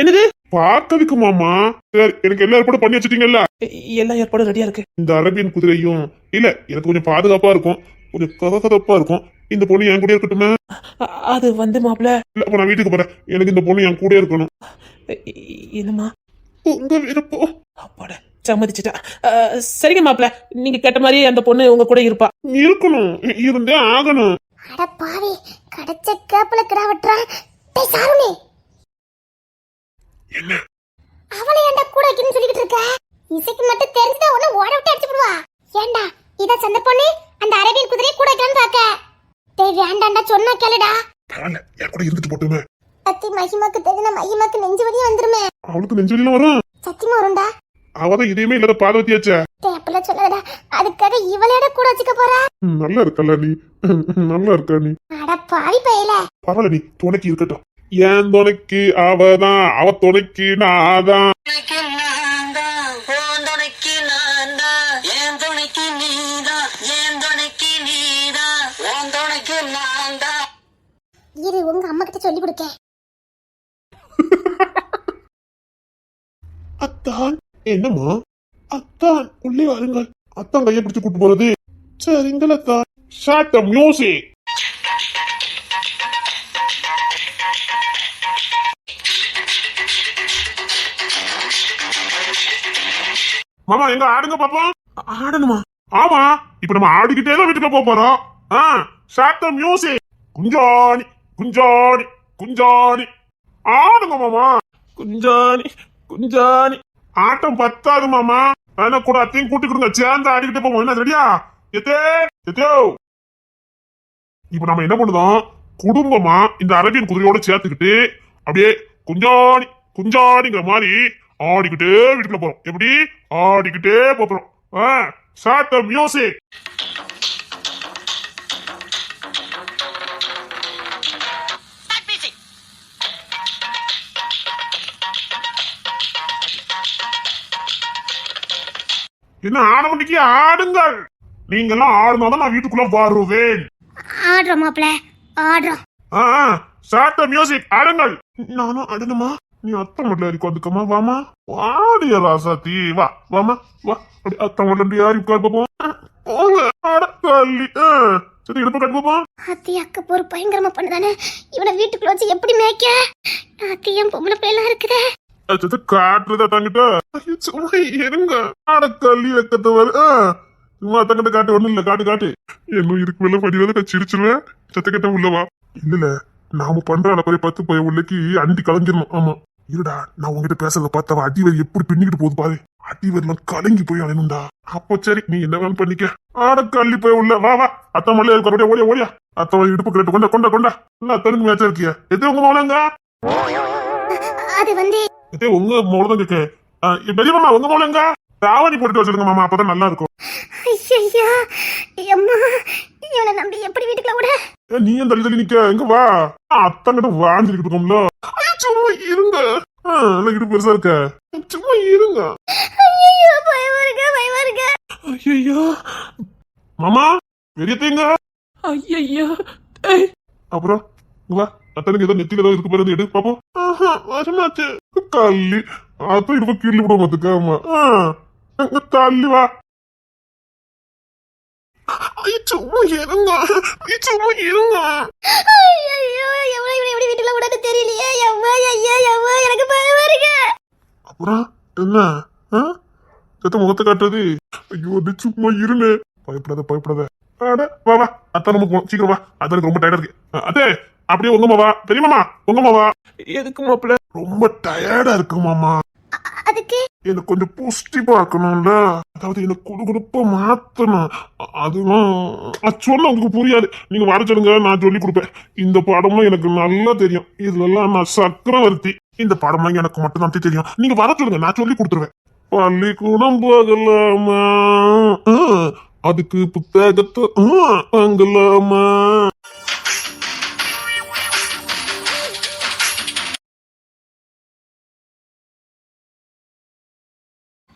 என்னது பாக்கதுக்கு மாமா? சரி எனக்கு எல்லா ஏற்பாடும் பண்ணி வச்சிட்டீங்கல்ல? எல்லா ஏற்பாடும் ரெடியா இருக்கு. இந்த அரேபியன் குதிரையும் இல்ல, எனக்கு கொஞ்சம் பாதுகாப்பா இருக்கும், கொஞ்சம் கதகதப்பா இருக்கும். இந்த பொண்ணு என் கூட இருக்கட்டுமே? அது வந்து மாப்பிள்ள இல்ல அப்ப நான் வீட்டுக்கு போறேன். எனக்கு இந்த பொண்ணு என் கூட இருக்கணும். என்னம்மா உங்க விருப்பம். அப்பாட சம்மதிச்சுட்டா. சரிங்க மாப்பிள்ள, நீங்க கேட்ட மாதிரி அந்த பொண்ணு உங்க கூட இருப்பா. இருக்கணும், இருந்தே ஆகணும். அட பாவி, கடச்ச கேப்பல கிராவட்றா. டேய் சாருனே, என்ன அவளை ஏன்டா கூட வைக்கணும்னு சொல்லிட்டு இருக்க? இசைக்கு மட்டும் தெரிஞ்சா உன்னை ஓட விட்டு அடிச்சு விடுவா. ஏன்டா இத சந்த பொண்ணு அந்த அரேபியன் குதிரையை கூட வைக்கலாம்னு பாக்க? டேய் வேண்டாண்டா, சொன்னா கேளுடா. பரவாயில்ல, என் கூட இருந்துட்டு போட்டுமே. அத்தி மகிமாக்கு தெரிஞ்சா மகிமாக்கு நெஞ்சு வலியும் வந்துருமே. அவளுக்கு நெஞ்சொலிலாம் வரும். சத்தியமா வரும்டா. அவதான் இதேமே இல்லாத பார்வதியாச்சே. டேய் அப்பெல்லாம் சொல்லாதடா. அதுக்காக இவளையோட கூட வச்சுக்க போறா? நல்லா இருக்கல நீ, நல்லா இருக்க நீ. அட பாவி பயல. பரவாயில்ல, நீ துணைக்கு இருக்கட்டும். என் துணைக்கு அவதான், அவ துணைக்கு நாதான். இரு உங்க அம்மா கிட்ட சொல்லி கொடுக்க. அத்தான் என்னம்மா? அத்தான் உள்ளே வாருங்கள். அத்தான் கையை பிடிச்சு கூட்டு போறது. சரிங்களா அத்தான். Start the music. மாமா எங்க ஆடுங்க பாப்போம். ஆடணுமா? ஆமா, இப்ப நம்ம ஆடிக்கிட்டே தான் வீட்டுக்கு போறோம். Shot the music. குஞ்சாணி குஞ்சாணி குஞ்சாணி ஆடுங்க மாமா. குஞ்சாணி குஞ்சாணி. ஆட்டம் பத்தாது மாமா, ஆனா கூட அத்தையும் கூட்டி கொடுங்க, சேர்ந்து ஆடிக்கிட்டே போவோம். என்ன ரெடியா? எத்தேயோ இப்ப நம்ம என்ன பண்ணுதோம், குடும்பமா இந்த அரேபியன் குதிரையோட சேர்த்துக்கிட்டு அப்படியே குஞ்சாணி குஞ்சாணிங்கிற மாதிரி ஆடிக்கிட்டே வீட்டுக்குள்ள போறோம். எப்படி ஆடிக்கிட்டே போறோம். Start the music. என்ன ஆட முடிக்கு ஆடுங்கள். நீங்கெல்லாம் ஆடுனாதான் நான் வீட்டுக்குள்ள வருவேன். ஆடுறோம் மாப்ள, ஆடுறோம். Start the music. ஆடுங்கள். நானும் ஆடணுமா? நீ அத்தை மட்டும் யாருக்கு வந்துக்கமா? வாமா ஆடிய ராசாத்தி, வா வாமா வா. அப்படி அத்தை மட்டும் யாரு உட்கார் பாப்போம். போங்க ஆடத்தள்ளி. சரி இடுப்பு கட்டு பாப்போம். அத்தி அக்க போர் பயங்கரமா பண்ணுதானே. இவனை வீட்டுக்குள்ள வச்சு எப்படி மேய்க்க? அத்தி என் பொம்பளை பிள்ளைலாம் இருக்குதே. காட்டுறதா தங்கிட்ட சும்மா இருங்க. ஆடத்தள்ளி வைக்கத்தவர் சும்மா அத்தங்கிட்ட காட்டு. ஒண்ணும் இல்ல, காட்டு காட்டு. என்ன இருக்கு மேல படிவாத சிரிச்சிருவேன். சத்தக்கிட்ட உள்ளவா? இல்ல நாம பண்ற அளப்பறை 10 பய உள்ளக்கு அண்டி கலஞ்சிடணும். ஆமா இருடா, நான் உங்ககிட்ட பேசுறத பார்த்தவ அடி வரி எப்படி பின்னிக்கிட்டு போகுது பாரு. அடி வரலாம் கலங்கி போய் அலையணும்டா. அப்போ சரி, நீ என்ன வேணும் பண்ணிக்க. ஆட கள்ளி போய் உள்ள வா வா. அத்தை மல்லியா இருக்க ஓடியா ஓடியா. அத்தை இடுப்பு கிட்ட கொண்டா கொண்டா கொண்டா. இல்ல அத்தனுக்கு மேட்சா இருக்கியா? எது உங்க மோளங்க? அது வந்து எதே உங்க மோளதான் கேட்க. பெரியமாமா உங்க மோளங்க? தாவணி போட்டுட்டு வச்சிருங்க மாமா, அப்பதான் நல்லா இருக்கும். ஐயா அம்மா, இவனை நம்பி எப்படி வீட்டுக்குள்ள விட? நீ ஏன் தள்ளி தள்ளி நிக்க? எங்க வா. அத்தங்கிட்ட வாஞ்சிக்கிட்டு இருக்கோம்ல. சும்மா இருங்க. நல்லா இடுப்பு பெருசா இருக்க. சும்மா இருங்க. ஐயோ பயமா இருக்கு. ஐயோ மாமா பெரியத்தைங்க. ஐயோ அப்புறம் இங்க வா. அத்தனுக்கு ஏதோ நெத்தில ஏதோ இருக்கு பாரு, எடு பாப்போம். வருமாச்சு கள்ளி. அத்த இடுப்பு கீழே விட மாத்துக்காமா. தள்ளி வா. சும்மா இருங்க. சும்மா இருங்க. ஐயோ எவ்வளவு எப்படி வீட்டுக்குள்ள விடாது தெரியலையே. அம்மா ஐயா அம்மா, எனக்கு பயமா இருக்கு. அப்புறம் என்ன செத்த முகத்தை காட்டுறது? ஐயோ அது சும்மா இருங்க. பயப்படாத. அட வா வா. அத்தை நம்ம போகணும், சீக்கிரம் வா. அத்தனுக்கு ரொம்ப டயர்டா இருக்கு. அத்தே அப்படியே உங்க மாவா. பெரியமாமா உங்க மாவா. எதுக்கு மாப்பிள்ள? ரொம்ப டயர்டா இருக்கு மாமா. அதுக்கு எனக்கு கொஞ்சம் பாசிட்டிவா இருக்கணும்ல. அதாவது எனக்கு குடுகுடுப்பா மாத்தணும். அதுவும் சொன்ன உங்களுக்கு புரியாது. நீங்க வர சொல்லுங்க, நான் சொல்லி கொடுப்பேன். இந்த பாடம்லாம் எனக்கு நல்லா தெரியும். இதுலலாம் நான் சக்கரவர்த்தி. இந்த பாடம்லாம் எனக்கு மட்டும் தான் தெரியும். நீங்க வர சொல்லுங்க, நான் சொல்லி கொடுத்துருவேன். பள்ளிக்கூடம் போகலாமா, அதுக்கு புத்தகத்தை வாங்கலாமா.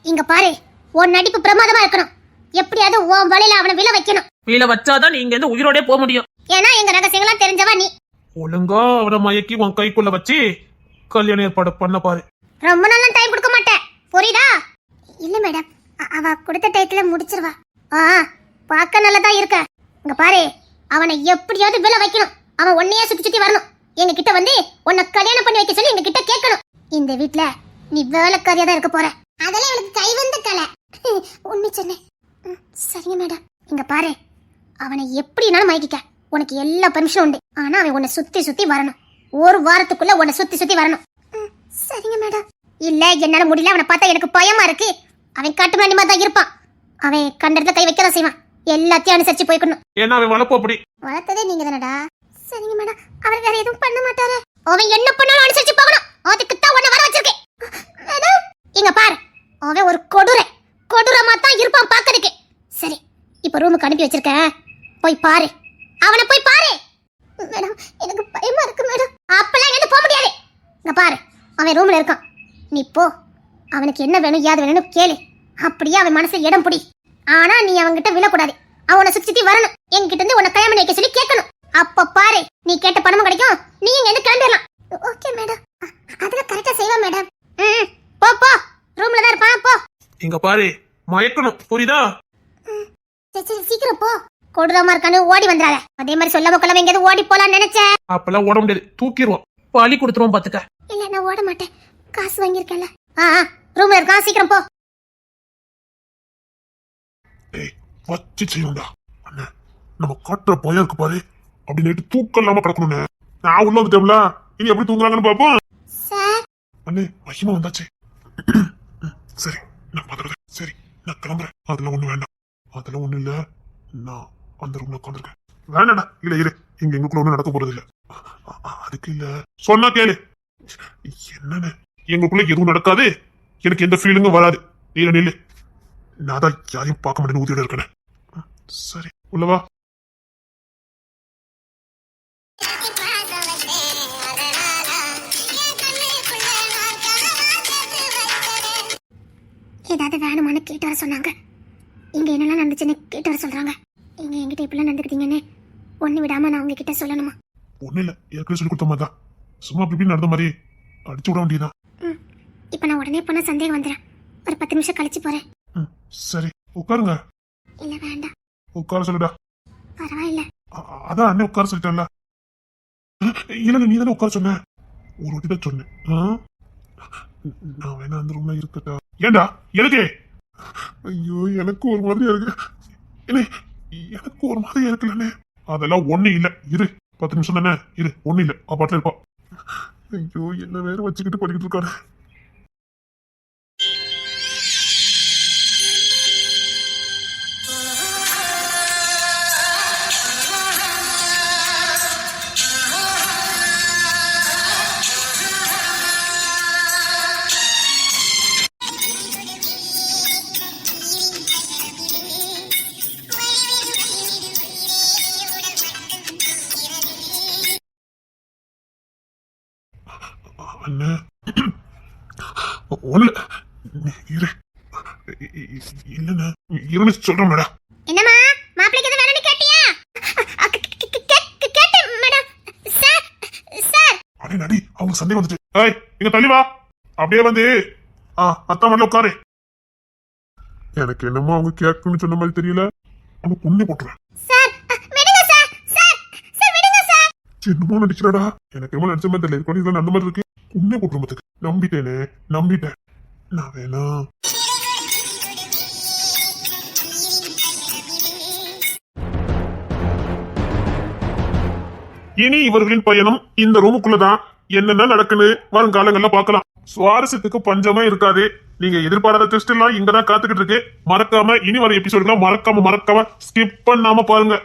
இங்க பாரு, உன் நடிப்பு பிரமாதமா இருக்கணும். எப்படியாவது உன் வலையில அவனை விழ வைக்கணும். வீல வச்சாதான் நீங்க இருந்து உயிரோட போக முடியும். ஏன்னா எங்க ரகசியங்களா தெரிஞ்சவா நீ. ஒழுங்கா அவரை மயக்கி உன் கைக்குள்ள வச்சு கல்யாண ஏற்பாடு பண்ண பாரு. ரொம்ப நாளா டைம் கொடுக்க மாட்டேன், புரியுதா? இல்ல மேடம், அவ கொடுத்த டயத்துல முடிச்சிருவா. பார்க்க நல்லதா இருக்க. இங்க பாரு, அவனை எப்படியாவது விழ வைக்கணும். அவன் உன்னையே சுத்தி சுத்தி வரணும். எங்க கிட்ட வந்து உன்னை கல்யாணம் பண்ணி வைக்க சொல்லி எங்க கிட்ட கேட்கணும். இந்த வீட்ல நீ வேலைக்காரியா தான் இருக்க போற. அதெல்லாம் எனக்கு கை வந்த கலை. உண்மை சொன்னேன். சரிங்க மேடம். இங்க பாரு, அவனை எப்படினாலும் மயக்கிக்க. உனக்கு எல்லா பெர்மிஷனும் உண்டு. ஆனா அவன் உன்னை சுத்தி சுத்தி வரணும். ஒரு வாரத்துக்குள்ள உன்னை சுத்தி சுத்தி வரணும். சரிங்க மேடம். இல்ல என்னால முடியல, அவனை பார்த்தா எனக்கு பயமா இருக்கு. அவன் காட்டு வேண்டியமா தான் இருப்பான். அவன் கண்டத்துல கை வைக்கதான் செய்வான். எல்லாத்தையும் அனுசரிச்சு போய்க்கணும். ஏன்னா அவன் வளர்ப்பு அப்படி. வளர்த்ததே நீங்க தானடா. சரிங்க மேடம். அவர் வேற எதுவும் பண்ண மாட்டாரு. அவன் என்ன பண்ணாலும் அனுசரிச்சு போகணும். அதுக்கு தான் உன்னை வர வச்சிருக்கேன். மேடம் இங்க பாரு, அவன் ஒரு கொடூரமா தான் இருப்பான் பாக்கிறதுக்கு. சரி, இப்ப ரூமுக்கு அனுப்பி வச்சிருக்கேன், போய் பாரு. அவனை போய் பாரு. மேடம் எனக்கு பயமா இருக்கு மேடம். அப்பெல்லாம் எங்க போக முடியாது. இங்க பாரு, அவன் ரூம்ல இருக்கான். நீ போ, அவனுக்கு என்ன வேணும் யாது வேணும்னு கேளு. அப்படியே அவன் மனசுல இடம் பிடி. ஆனா நீ அவன்கிட்ட விழக்கூடாது. அவனை சுத்தி வரணும். என்கிட்ட இருந்து உன்னை கல்யாணம் வைக்க சொல்லி கேட்கணும். அப்ப பாரு, நீ கேட்ட பணமும் கிடைக்கும். நீ இங்க இருந்து கிளம்பிடலாம். ஓகே மேடம், அதெல்லாம் கரெக்டா செய்வா மேடம். போ போ, ரூம்ல தான் இருப்பான், போ. இங்க பாரு, மயக்கணும், புரியுதா? சரி சீக்கிரம் போ. கொடூரமா இருக்கானு ஓடி வந்துடாத. அதே மாதிரி சொல்லாம கொள்ளாம எங்கேயாவது ஓடி போலான்னு நினைச்சேன். அப்பெல்லாம் ஓட முடியாது, தூக்கிடுவோம். பழி கொடுத்துருவோம் பாத்துக்க. இல்ல நான் ஓட மாட்டேன், காசு வாங்கியிருக்கேன்ல. ரூம்ல இருக்கான், சீக்கிரம் போ. வச்சு செய்யணும்டா. அண்ணே நம்ம காட்டுற பயம் இருக்கு பாரு, அப்படி நைட்டு தூக்கம் இல்லாம கிடக்கணும்னு. நான் உள்ள வந்துட்டேன்ல, இனி எப்படி தூங்குறாங்கன்னு பாப்போம். சார் அண்ணே மகிமா வந்தாச்சு. சரி நான் பாத்துக்கிறேன். சரி நான் கிளம்புறேன். அதெல்லாம் ஒண்ணு வேண்டாம். அதெல்லாம் ஒண்ணு இல்ல, நான் அந்த ரூம்ல உட்காந்துருக்கேன். வேண்டாடா. இல்ல இரு, இங்க எங்களுக்குள்ள ஒண்ணும் நடக்க போறது இல்ல. அதுக்கு இல்ல, சொன்னா கேளு. என்னன்னு எங்களுக்குள்ள எதுவும் நடக்காது. எனக்கு எந்த ஃபீலிங்கும் வராது. நீல நில்லு. நான் தான் யாரையும் பார்க்க மாட்டேன்னு ஊதியோட இருக்கேன். சரி உள்ளவா. ஏதாவது வேணுமான்னு கேட்டு வர சொன்னாங்க. இங்க என்னெல்லாம் நடந்துச்சுன்னு கேட்டு வர சொல்றாங்க. இங்க என்கிட்ட இப்பெல்லாம் நடந்துக்கிட்டீங்கன்னு ஒண்ணு விடாம நான் உங்ககிட்ட சொல்லணுமா? ஒண்ணு இல்ல, ஏற்கனவே சொல்லி கொடுத்த மாதிரி தான். சும்மா அப்படி நடந்த மாதிரி அடிச்சு விட வேண்டியதான். இப்ப நான் உடனே போனா சந்தேகம் வந்துடும். ஒரு 10 நிமிஷம் கழிச்சு போறேன். சரி உட்காருங்க. இல்ல வேண்டாம். உட்கார சொல்லுடா. பரவாயில்ல. அதான் அண்ணே உட்கார சொல்லிட்டேன்ல. இல்ல நீ தானே உட்கார சொன்ன. ஒரு வாட்டி தான் சொன்னேன். நான் வேணா அந்த ரூம்ல இருக்கட்டா? ஏண்டா எனக்கு? ஐயோ எனக்கு ஒரு மாதிரியா இருக்கு. எனக்கு ஒரு மாதிரியா இருக்குல்லண்ணே. அதெல்லாம் ஒண்ணு இல்ல, இரு. 10 நிமிஷம் தானே, இரு. ஒண்ணு இல்ல, பாட்டுல இருப்பா. ஐயோ என்ன வேற வச்சுக்கிட்டு பண்ணிக்கிட்டு இருக்காரு. அண்ணா ஒண்ணு இரு இல்லண்ணா இருன்னு சொல்றேன் மேடம். என்னம்மா மாப்பிளைக்கு எது வேணும்னு கேட்டியா? கேட்டேன் மேடம். சார் சார் அடே நடி அவங்க சந்தேகம் வந்துச்சு. ஏய் இங்க தள்ளி வா. அப்படியே வந்து அத்தா மண்ணில் உட்காரு. எனக்கு என்னமோ அவங்க கேட்கணும்னு சொன்ன மாதிரி தெரியல. அவங்க புண்ணே போட்டுருவேன். சார் விடுங்க சார். சார் சார் விடுங்க சார். என்னமோ நடிச்சுடா. எனக்கு என்னமோ நடிச்ச மாதிரி தெரியல. குழந்தைகள் அந்த மாதிரி இருக்கு. புண்ணே போட்டுருமத்துக்கு நம்பிட்டேனே நம்பிட்டேன். நான் வேணா இனி இவர்களின் பயணம் இந்த ரூமுக்குள்ளதான். என்னென்ன நடக்குன்னு வருங்காலங்கள்ல பார்க்கலாம். சுவாரஸ்யத்துக்கு பஞ்சமே இருக்காது. நீங்க எதிர்பாராத டெஸ்ட் எல்லாம் இங்கதான் காத்துக்கிட்டு இருக்கு. மறக்காம இனி வர எபிசோடுகளை மறக்காம ஸ்கிப் பண்ணாம பாருங்க.